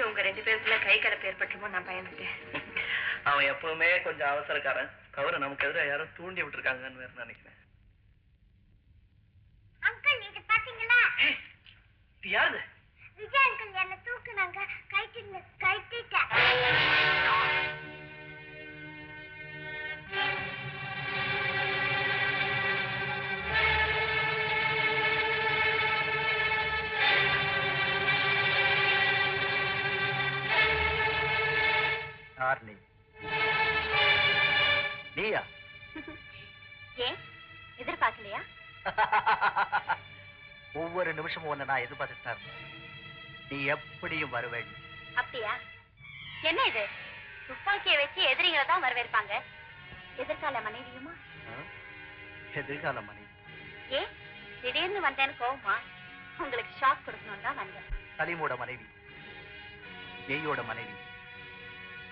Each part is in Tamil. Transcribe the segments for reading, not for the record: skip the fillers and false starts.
எங்க உங்க 2 பேருக்குள்ள கை கலப்பு ஏற்பட்டுமோ நான் பயந்துட்டேன். அவன் எப்பவுமே கொஞ்சம் அவசரக்காரன். தவிர நமக்கு எதிராக யாரும் தூண்டி விட்டுருக்காங்கன்னு வேற நினைக்கிறேன். அங்கிள் இது பாத்தீங்களா? யாரு? விஜய் அங்கிள் என்ன தூக்குனாங்க. கைட்டிட்டேன். நீயா? ஏன் எதிர்பார்க்கலையா? ஒவ்வொரு நிமிஷமும் ஒண்ணு நான் எதிர்பார்த்துட்டேன். நீ எப்படியும் வருவேன். அப்படியா? என்ன இது? துப்பாக்கியை வச்சு எதிரிகளை தான் வரவேற்பாங்க. எதிர்கால மனைவியுமா? எதிர்கால மனைவி. ஏன் திடீர்னு வந்தேன்னு கோவமா? உங்களுக்கு ஷாக் கொடுக்கணும் தான் வந்தேன். சலீமோட மனைவி, ஜெயோட மனைவி,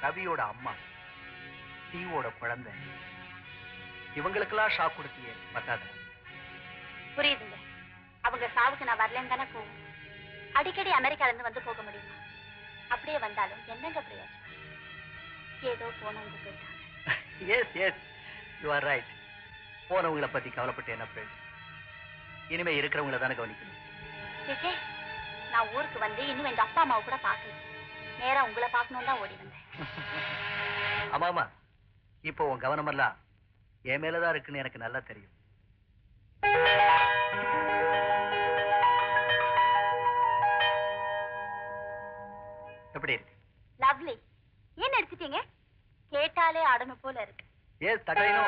ரவியோட அம்மா, தீவோட குழந்தை, இவங்களுக்கெல்லாம் ஷாக் கொடுத்தியே பத்தாத? புரியுதுங்க. அவங்க சாவுக்கு நான் வரலன்னு தானே போகும். அடிக்கடி அமெரிக்கால இருந்து வந்து போக முடியுமா? அப்படியே வந்தாலும் என்னங்க பிரயோஜனம்? ஏதோ போனவங்க போயிட்டாங்க. Yes yes, you are right. போனவங்களை பத்தி கவலைப்பட்டு என்ன பிரயோஜனம்? இனிமே இருக்கிறவங்கள தானே கவனிக்கணும். விஜய், நான் ஊருக்கு வந்து இன்னும் எங்க அப்பா அம்மாவை கூட பார்க்கல. நேரா உங்களை பார்க்கணும் தான் ஓடி வந்தேன். ஆமாமா, இப்போ உன் கவனமெல்லாம் என் மேலதான் இருக்குன்னு எனக்கு நல்லா தெரியும். எப்படி இருக்கு? லவ்லி. ஏன் எடுத்துட்டீங்க? கேட்டாலே ஆடணும் போல இருக்கு. எஸ் தகையினோ.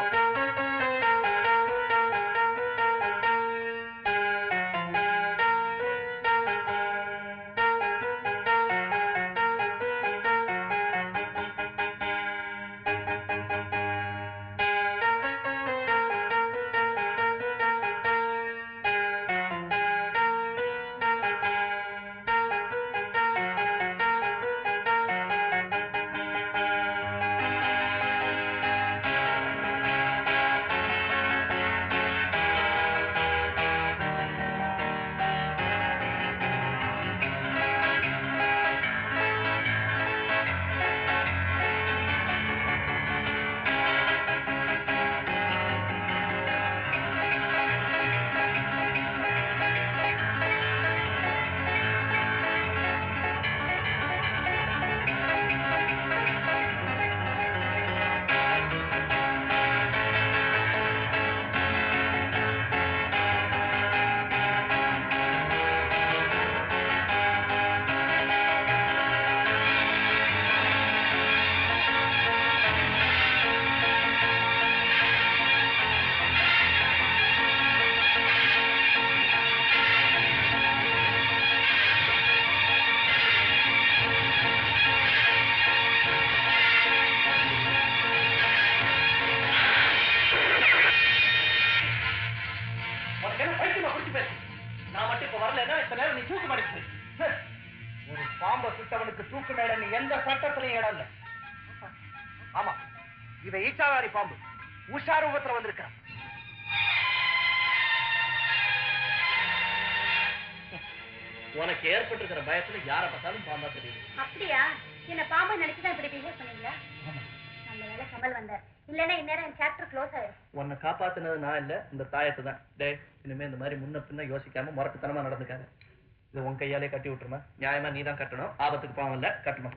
ஒரு பாம்பை சுட்டவனுக்கு தூக்கு மேடன்னு எந்த சட்டத்திலையும் இடம் இல்லை. ஆமா, இவ ஈச்சாவாரி பாம்பு உஷா ரூபத்துல வந்திருக்கான். உனக்கு ஏற்பட்டிருக்கிற பயத்துல யார பார்த்தாலும் பாம்பா தெரியுது. அப்படியா? என்ன பாம்பை நினைச்சுதான் இப்படி பிஹேவ் பண்ணீங்களா? நல்ல வேலை கமல் வந்தார். இல்லன்னா இந்நேரம் என் சாப்டர் க்ளோஸ் ஆயிடும். உன்னை காப்பாத்துனது நான் இல்ல, இந்த தாயத்தை தான். டே, இனிமே இந்த மாதிரி முன்ன பின்ன யோசிக்காம முரட்டுத்தனமா நடந்துக்காங்க. இது உன் கையாலே கட்டி விட்டுருமா? நியாயமா நீ தான் கட்டணும். ஆபத்துக்கு பாவம் இல்ல, கட்டணும்.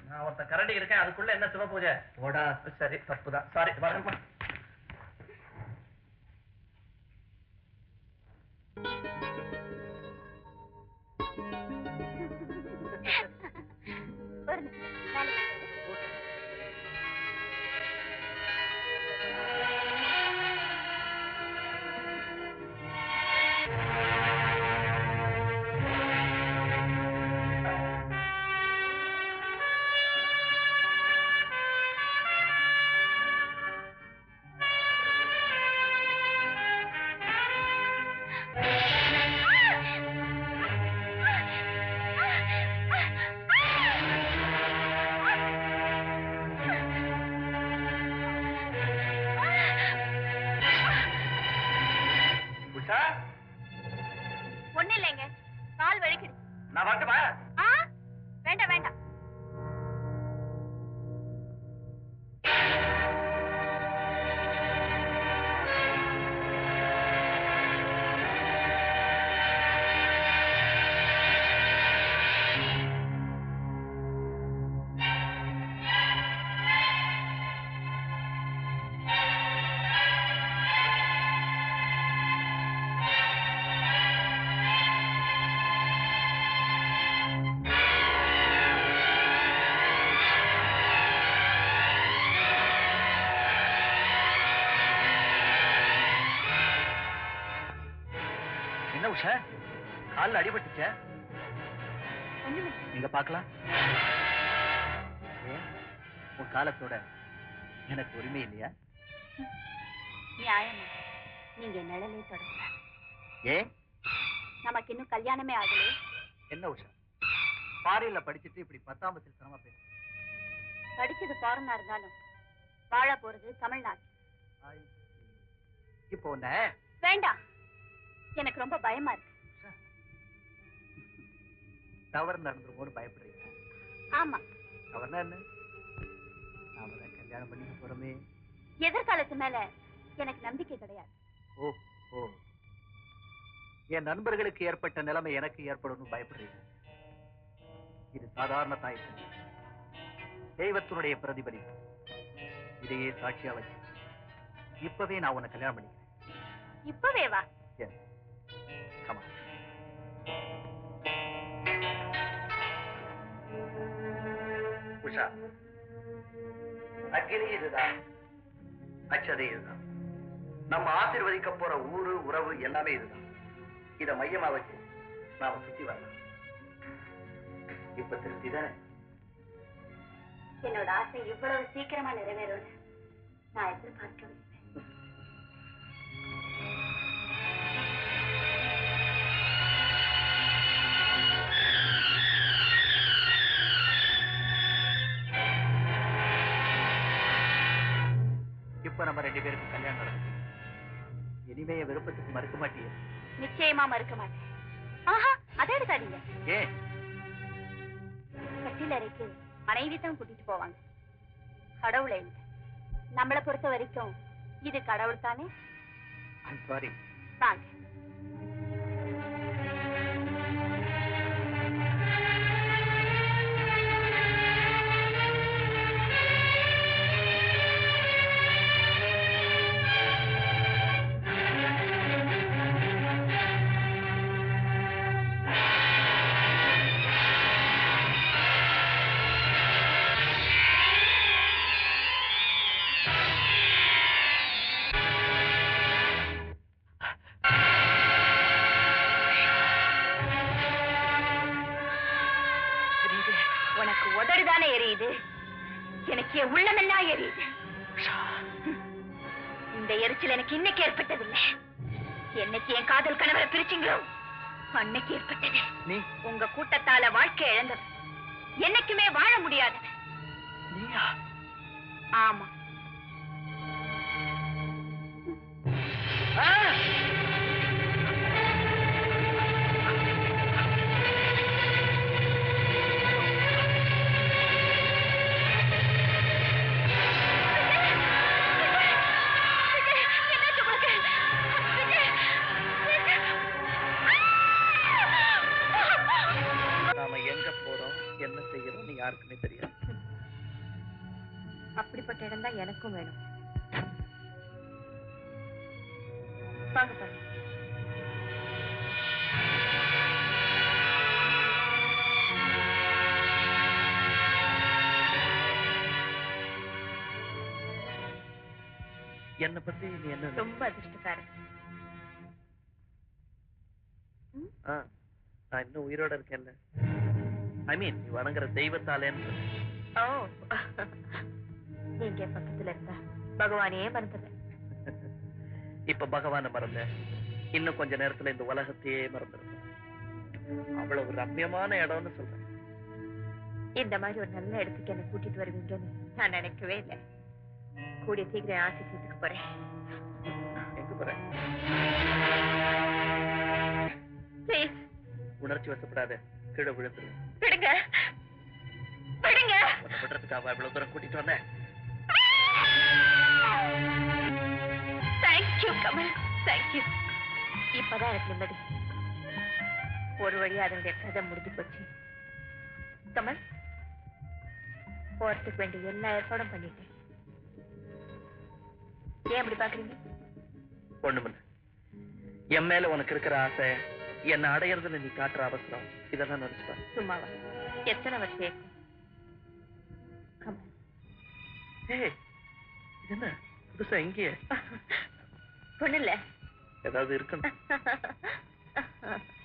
நான் ஒருத்த கரண்டி இருக்கேன், அதுக்குள்ள என்ன சிவ பூஜை? ஓடா, சரி, தப்புதான். சாரி, வரேன்ப்பா. உஷா காலில் அடிபட்டுச்ச நீங்க பார்க்கலாம். ஏன் உன் காலத்தோட எனக்கு உரிமை இல்லையா? நியாயமா நீங்க நிழலே தொடங்க. ஏன் நமக்கு இன்னும் கல்யாணமே ஆகலே. என்ன உஷா பாரியில படிச்சுட்டு இப்படி 10ஆம் வகுப்பில் சிரமமா பேச? படிச்சது ஃபாரினா இருந்தாலும் வாழ போறது தமிழ்நாடு. இப்போ உன்ன வேண்டாம், எனக்கு ரொம்ப பயமா இருக்கு. தவறு நடந்துருமோன்னு பயப்படுறீங்க? ஆமா. தவறுனா என்ன? நாம தான் கல்யாணம் பண்ணிக்க போறோமே. எதிர்காலத்து மேல எனக்கு நம்பிக்கை கிடையாது. ஓ ஓ, என் நண்பர்களுக்கு ஏற்பட்ட நிலைமை எனக்கு ஏற்படும் பயப்படுறீங்க? இது சாதாரண தாய் தெய்வத்தினுடைய பிரதிபலிப்பு. இதையே சாட்சியா வச்சு இப்பவே நான் உன்னை கல்யாணம் பண்ணிக்கிறேன். இப்பவே வா. கமா. உஷா, அக்கினி இதுதான், அச்சதை இதுதான், நம்ம ஆசீர்வதிக்க போற ஊரு உறவு எல்லாமே இதுதான். இத மையமா வச்சு நாம சுத்தி வரலாம். இப்ப திருப்தி தானே? என்னோட ஆசை இவ்வளவு சீக்கிரமா நிறைவேறும் நான் எதிர்பார்க்கவில்லை. இப்ப நம்ம 2 பேருக்கும் கல்யாணம் நடக்கும். இனிமே விருப்பத்துக்கு மறுக்க மாட்டியே? நிச்சயமா மறுக்க மாட்டேன். ஆஹா, அதை எடுக்காதீங்க. ஏன்? கட்டிலறைக்கு மனைவி தான் கூட்டிட்டு போவாங்க, கடவுளை இல்லை. நம்மளை பொறுத்த வரைக்கும் இது கடவுள் தானே. I'm sorry. வாங்க. உனக்கு உதடுதானே எரியுது, எனக்கு என் உள்ளமெல்லாம் எரியுது. இந்த எரிச்சல் எனக்கு இன்னைக்கு ஏற்பட்டதில்லை. என்னைக்கு என் காதல் கணவரை பிரிச்சிங்களோ அன்னைக்கு ஏற்பட்டது. நீ உங்க கூட்டத்தால வாழ்க்கை இழந்தது, என்னைக்குமே வாழ முடியாது. நீயா? ஆமா. நாம எங்க போறோம் என்ன செய்யறோம்னு யாருக்குமே தெரியாது. அப்படிப்பட்ட இடம் தான் எனக்கும் வேணும். வாங்க பாருங்க. என்ன பத்தி நீ என்ன? ரொம்ப அதிர்ஷ்டக்காரன். நான் இன்னும் உயிரோட இருக்கேன்ல. ஐ மீன் நீ வணங்குற தெய்வத்தாலேன்னு. ஓ, நீங்க பக்கத்துல இருந்தா பகவானையே மறந்துடுறேன். இப்ப பகவான மறந்த இன்னும் கொஞ்ச நேரத்துல இந்த உலகத்தையே மறந்துடும். அவ்வளவு ரம்யமான இடம்னு சொல்றேன். இந்த மாதிரி ஒரு நல்ல இடத்துக்கு என்ன கூட்டிட்டு வருவீங்கன்னு நான் நினைக்கவே இல்லை. கூடிய சீக்கிரம் ஆசிரியத்துக்கு போறேன். எங்க போறேன்? ப்ளீஸ். உணர்ச்சி வசப்படாத, கீழே விழுந்துரு. விடுங்க, விடுங்க. உன்னை விடுறதுக்காக இவ்வளவு தூரம் கூட்டிட்டு வந்தேன். Thank you Kamal, thank you. இப்பதான் எனக்கு நிம்மதி. ஒரு வழியா அதனுடைய கதை முடிஞ்சு போச்சு. கமல், போறதுக்கு வேண்டிய எல்லா ஏற்பாடும் பண்ணிட்டேன். ஏன் அப்படி பாக்குறீங்க? ஒண்ணுமில்ல, என் மேல உனக்கு இருக்கிற ஆசை, என்ன அடையறதுல நீ காட்டுற அவசரம், இதெல்லாம் நினைச்சுப்பா. சும்மாவா? எத்தனை வருஷம்? கமல், ஏய், இது என்ன புதுசா இங்கே? ஒண்ணு இல்ல. ஏதாவது இருக்கணும். ஆ.